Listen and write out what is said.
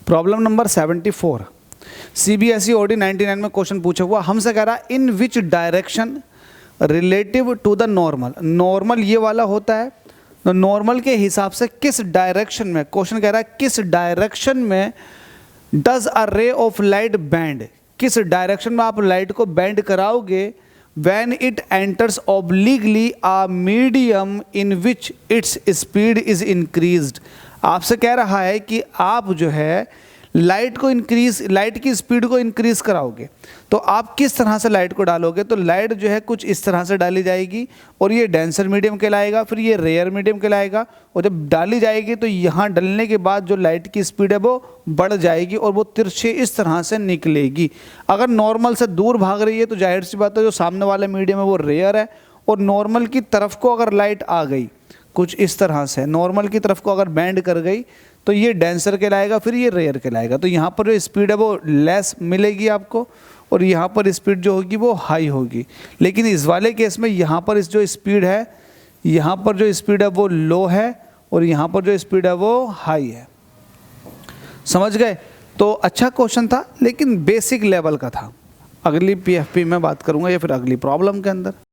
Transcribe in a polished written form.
Problem number 74 CBSE OD 99 में question पूछा हुआ हमसे कह रहा in which direction relative to the normal. Normal ये वाला होता है तो नॉर्मल के हिसाब से किस डायरेक्शन में, क्वेश्चन कह रहा है किस डायरेक्शन में does a ray of light band, किस डायरेक्शन में आप लाइट को बैंड कराओगे when it enters obliquely a medium in which its speed is increased। आपसे कह रहा है कि आप जो है लाइट की स्पीड को इंक्रीज कराओगे तो आप किस तरह से लाइट को डालोगे। तो लाइट जो है कुछ इस तरह से डाली जाएगी और ये डेंसर मीडियम कहलाएगा, फिर ये रेयर मीडियम कहलाएगा, और जब डाली जाएगी तो यहाँ डलने के बाद जो लाइट की स्पीड है वो बढ़ जाएगी और वो तिरछे इस तरह से निकलेगी। अगर नॉर्मल से दूर भाग रही है तो जाहिर सी बात है जो सामने वाला मीडियम है वो रेयर है, और नॉर्मल की तरफ को अगर लाइट आ गई कुछ इस तरह से, नॉर्मल की तरफ को अगर बैंड कर गई तो ये डेंसर कहलाएगा, फिर ये रेयर कहलाएगा। तो यहाँ पर जो स्पीड है वो लेस मिलेगी आपको और यहाँ पर स्पीड जो होगी वो हाई होगी। लेकिन इस वाले केस में यहाँ पर इस जो स्पीड है, यहाँ पर जो स्पीड है वो लो है और यहाँ पर जो स्पीड है वो हाई है। समझ गए? तो अच्छा क्वेश्चन था लेकिन बेसिक लेवल का था। अगली PFP में बात करूँगा या फिर अगली प्रॉब्लम के अंदर।